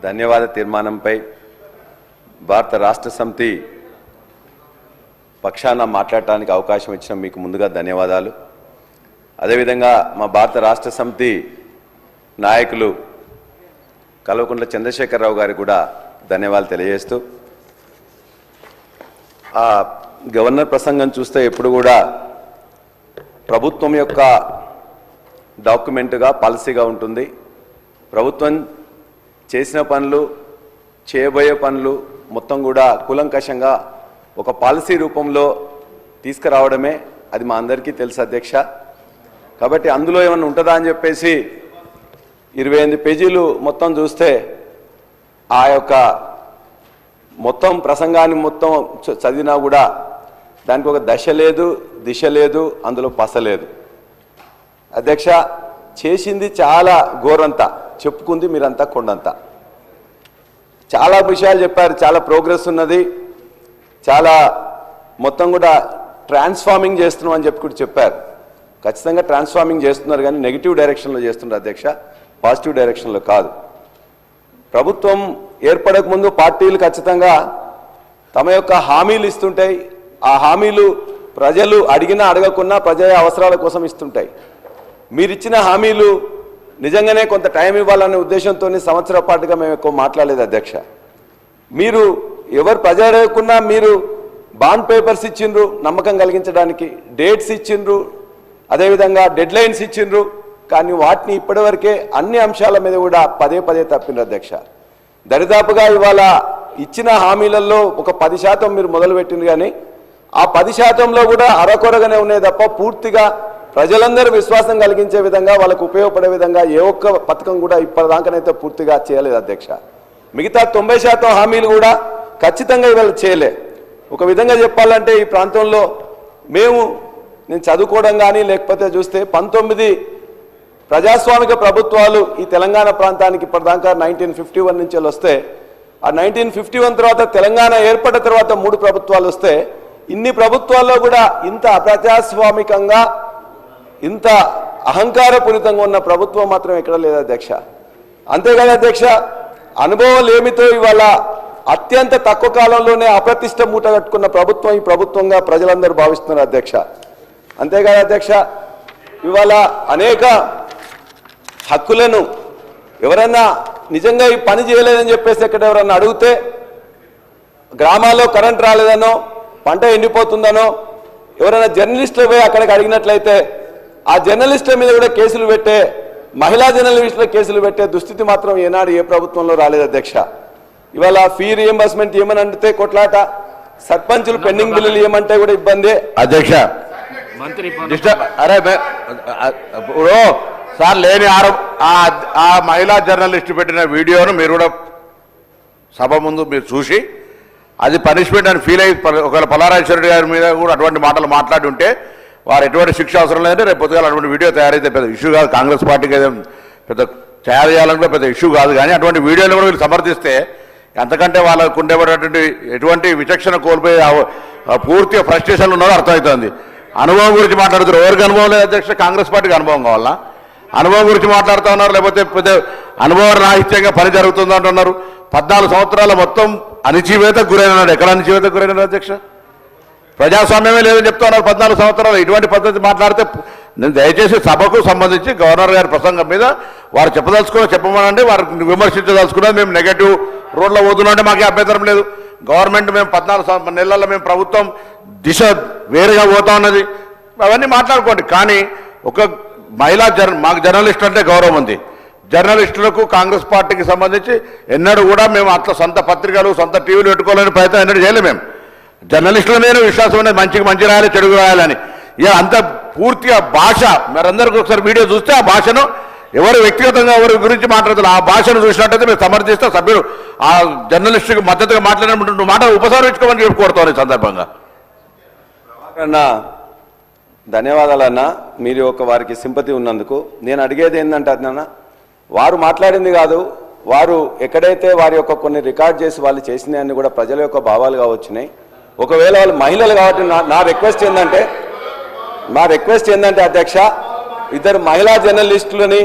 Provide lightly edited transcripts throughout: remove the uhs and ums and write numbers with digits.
ధన్యవాద తీర్మానంపై భారత రాష్ట్ర సమితి పక్షాన మాట్లాడటానికి అవకాశం ఇచ్చిన మీకు ముందుగా ధన్యవాదాలు. అదేవిధంగా మా భారత రాష్ట్ర సమితి నాయకులు కల్వకుంట్ల చంద్రశేఖరరావు గారికి కూడా ధన్యవాదాలు తెలియజేస్తూ, ఆ గవర్నర్ ప్రసంగం చూస్తే ఎప్పుడు కూడా ప్రభుత్వం యొక్క డాక్యుమెంట్గా పాలసీగా ఉంటుంది. ప్రభుత్వం చేసిన పనులు, చేయబోయే పనులు మొత్తం కూడా కూలంకషంగా ఒక పాలసీ రూపంలో తీసుకురావడమే అది మా అందరికీ తెలుసు అధ్యక్ష. కాబట్టి అందులో ఏమన్నా ఉంటుందా అని చెప్పేసి 28 పేజీలు మొత్తం చూస్తే ఆ యొక్క మొత్తం ప్రసంగాన్ని మొత్తం చదివినా కూడా దానికి ఒక దశ లేదు, దిశ లేదు, అందులో పస లేదు. అధ్యక్ష, చేసింది చాలా ఘోరంతా, చెప్పుకుంది మీరంతా కొండంతా. చాలా విషయాలు చెప్పారు, చాలా ప్రోగ్రెస్ ఉన్నది, చాలా మొత్తం కూడా ట్రాన్స్ఫార్మింగ్ చేస్తున్నాం అని చెప్పి కూడా చెప్పారు. ఖచ్చితంగా ట్రాన్స్ఫార్మింగ్ చేస్తున్నారు, కానీ నెగిటివ్ డైరెక్షన్లో చేస్తున్నారు అధ్యక్ష, పాజిటివ్ డైరెక్షన్లో కాదు. ప్రభుత్వం ఏర్పడక ముందు పార్టీలు ఖచ్చితంగా తమ యొక్క హామీలు ఇస్తుంటాయి. ఆ హామీలు ప్రజలు అడిగినా అడగకున్నా ప్రజల అవసరాల కోసం ఇస్తుంటాయి. మీరిచ్చిన హామీలు నిజంగానే కొంత టైం ఇవ్వాలనే ఉద్దేశంతో సంవత్సరాల పాటుగా మేము ఎక్కువ మాట్లాడలేదు అధ్యక్ష. మీరు ఎవరు ప్రజలు అడగకున్నా మీరు బాండ్ పేపర్స్ ఇచ్చిండ్రు, నమ్మకం కలిగించడానికి డేట్స్ ఇచ్చిండ్రు, అదేవిధంగా డెడ్ లైన్స్ ఇచ్చిండ్రు, కానీ వాటిని ఇప్పటివరకే అన్ని అంశాల మీద కూడా పదే పదే తప్పిండ్రు అధ్యక్ష. దరిదాపుగా ఇవాళ ఇచ్చిన హామీలలో ఒక 10% మీరు మొదలుపెట్టింది, కానీ ఆ 10%లో కూడా అరకొరగానే ఉన్నాయి తప్ప పూర్తిగా ప్రజలందరూ విశ్వాసం కలిగించే విధంగా, వాళ్ళకు ఉపయోగపడే విధంగా ఏ ఒక్క పథకం కూడా ఇప్పటిదాకానైతే పూర్తిగా చేయలేదు అధ్యక్ష. మిగతా 90% హామీలు కూడా ఖచ్చితంగా ఇవాళ చేయలే. ఒక విధంగా చెప్పాలంటే ఈ ప్రాంతంలో నేను చదువుకోవడం కానీ లేకపోతే చూస్తే 19 ప్రజాస్వామిక ప్రభుత్వాలు ఈ తెలంగాణ ప్రాంతానికి ఇప్పటిదాకా 1951 నుంచి వస్తే, ఆ 1951 తర్వాత తెలంగాణ ఏర్పడిన తర్వాత 3 ప్రభుత్వాలు వస్తే, ఇన్ని ప్రభుత్వాల్లో కూడా ఇంత అప్రజాస్వామికంగా ఇంత అహంకారపూరితంగా ఉన్న ప్రభుత్వం మాత్రం ఎక్కడ లేదు అధ్యక్ష. అంతేకాదు అధ్యక్ష, అనుభవాలు ఏమితో ఇవాళ అత్యంత తక్కువ కాలంలోనే అప్రతిష్ట మూట కట్టుకున్న ప్రభుత్వం ఈ ప్రభుత్వంగా ప్రజలందరూ భావిస్తున్నారు అధ్యక్ష. అంతేకాదు అధ్యక్ష, ఇవాళ అనేక హక్కులను ఎవరైనా నిజంగా ఈ పని చేయలేదని చెప్పేసి ఎక్కడ ఎవరన్నా అడిగితే, గ్రామాల్లో కరెంట్ రాలేదనో, పంట ఎండిపోతుందనో ఎవరైనా జర్నలిస్టులు పోయి అక్కడికి అడిగినట్లయితే ఆ జర్నలిస్టుల మీద కూడా కేసులు పెట్టే, మహిళా జర్నలిస్టుల కేసులు పెట్టే దుస్థితి మాత్రం ఏనాడు ఏ ప్రభుత్వంలో రాలేదు అధ్యక్ష. ఇవాళ ఫీ రియంబర్స్మెంట్ ఏమని అంటే కొట్లాట, సర్పంచులు పెండింగ్ బిల్లులు ఏమంటే కూడా ఇబ్బంది అధ్యక్ష. అరే ఇప్పుడు సార్ లేని ఆ మహిళా జర్నలిస్ట్ పెట్టిన వీడియోను మీరు కూడా సభ ముందు మీరు చూసి అది పనిష్మెంట్ అని ఫీల్ అయ్యి ఒకవేళ పల్లారాజేశ్వరరెడ్డి గారి మీద కూడా అటువంటి మాటలు మాట్లాడి ఉంటే వారు ఎటువంటి శిక్ష అవసరం లేదంటే రేపు పొద్దుగాల అటువంటి వీడియో తయారైతే పెద్ద ఇష్యూ కాదు. కాంగ్రెస్ పార్టీకి పెద్ద తయారు చేయాలంటే పెద్ద ఇష్యూ కాదు, కానీ అటువంటి వీడియోలు కూడా వీళ్ళు సమర్థిస్తే ఎంతకంటే వాళ్ళకు ఉండేటువంటి ఎటువంటి విచక్షణ కోల్పోయి పూర్తిగా ఫ్రస్ట్రేషన్ ఉన్నారో అర్థమవుతుంది. అనుభవం గురించి మాట్లాడుతారు. ఎవరికి అనుభవం లేదు అధ్యక్ష? కాంగ్రెస్ పార్టీకి అనుభవం కావాలా? అనుభవం గురించి మాట్లాడుతూ ఉన్నారు, లేకపోతే పెద్ద అనుభవ రాహిత్యంగా పని జరుగుతుంది అంటున్నారు. 14 సంవత్సరాల మొత్తం అణిచివేతకు గురైనాడు. ఎక్కడ అణిచివేతకు గురైనాడు అధ్యక్ష? ప్రజాస్వామ్యమే లేదని చెప్తా ఉన్నారు 14 సంవత్సరాలు. ఇటువంటి పద్ధతి మాట్లాడితే నేను దయచేసి సభకు సంబంధించి గవర్నర్ గారి ప్రసంగం మీద వారు చెప్పమనండి. వారికి విమర్శించదలుచుకున్నది మేము నెగటివ్ రోడ్లో పోతున్నామంటే మాకే అభ్యంతరం లేదు. గవర్నమెంట్ మేము 14 నెలల్లో మేము ప్రభుత్వం దిశ వేరుగా పోతా ఉన్నది, అవన్నీ మాట్లాడుకోండి. కానీ ఒక మాకు జర్నలిస్టు అంటే గౌరవం ఉంది. జర్నలిస్టులకు కాంగ్రెస్ పార్టీకి సంబంధించి ఎన్నడూ కూడా మేము అట్లా సొంత పత్రికలు సొంత టీవీలు పెట్టుకోవాలని ప్రయత్నం ఎన్నడూ చేయలేము. మేము జర్నలిస్టుల మీద విశ్వాసం అనేది మంచి రాయాలి, చెడు రాయాలని. ఇక అంత పూర్తిగా భాష మరందరికీ ఒకసారి వీడియో చూస్తే ఆ భాషను ఎవరు వ్యక్తిగతంగా ఎవరి గురించి మాట్లాడుతున్నారు ఆ భాషను చూసినట్టయితే మీరు సమర్థిస్తే సభ్యులు ఆ జర్నలిస్టుకి మద్దతుగా మాట్లాడినటువంటి మాట ఉపసంహరించుకోమని చెప్పి కోరుతాను ఈ సందర్భంగా. ధన్యవాదాలన్నా, మీరు ఒక వారికి సింపతి ఉన్నందుకు. నేను అడిగేది ఏంటంటే అన్న, వారు మాట్లాడింది కాదు, వారు ఎక్కడైతే వారి యొక్క కొన్ని రికార్డ్ చేసి వాళ్ళు చేసినవన్నీ కూడా ప్రజల యొక్క భావాలుగా వచ్చినాయి. ఒకవేళ వాళ్ళు మహిళలు కాబట్టి నా రిక్వెస్ట్ ఏంటంటే అధ్యక్ష, ఇద్దరు మహిళా జర్నలిస్టులని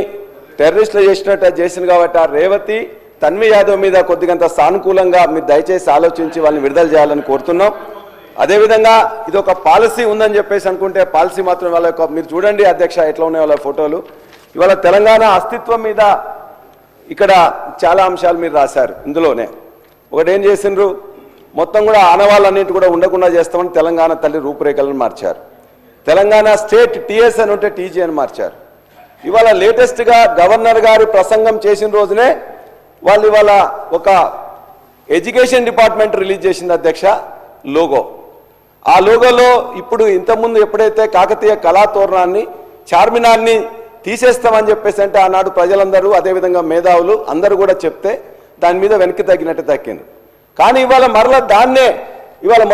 టెర్రరిస్టులు చేసినట్టు చేసింది కాబట్టి ఆ రేవతి తన్వి యాదవ్ మీద కొద్దిగంత సానుకూలంగా మీరు దయచేసి ఆలోచించి వాళ్ళని విడుదల చేయాలని కోరుతున్నాం. అదేవిధంగా ఇది ఒక పాలసీ ఉందని చెప్పేసి అనుకుంటే పాలసీ మాత్రం వాళ్ళ యొక్క మీరు చూడండి అధ్యక్ష ఎట్లా ఉన్నాయి వాళ్ళ ఫోటోలు. ఇవాళ తెలంగాణ అస్తిత్వం మీద ఇక్కడ చాలా అంశాలు మీరు రాశారు. ఇందులోనే ఒకటి ఏం చేసిండ్రు, మొత్తం కూడా ఆనవాళ్ళన్నింటి కూడా ఉండకుండా చేస్తామని తెలంగాణ తల్లి రూపురేఖలను మార్చారు. తెలంగాణ స్టేట్ టీఎస్ అని ఉంటే టీజీ అని మార్చారు. ఇవాళ లేటెస్ట్గా గవర్నర్ గారి ప్రసంగం చేసిన రోజునే వాళ్ళు ఇవాళ ఒక ఎడ్యుకేషన్ డిపార్ట్మెంట్ రిలీజ్ చేసింది అధ్యక్ష లోగో. ఆ లోగోలో ఇప్పుడు ఇంతకుముందు ఎప్పుడైతే కాకతీయ కళాతోరణాన్ని చార్మినార్ని తీసేస్తామని చెప్పేసి అంటే ఆనాడు ప్రజలందరూ అదేవిధంగా మేధావులు అందరూ కూడా చెప్తే దాని మీద వెనక్కి తగ్గినట్టు తగ్గింది. కానీ ఇవాళ మరలా దాన్నే ఇవాళ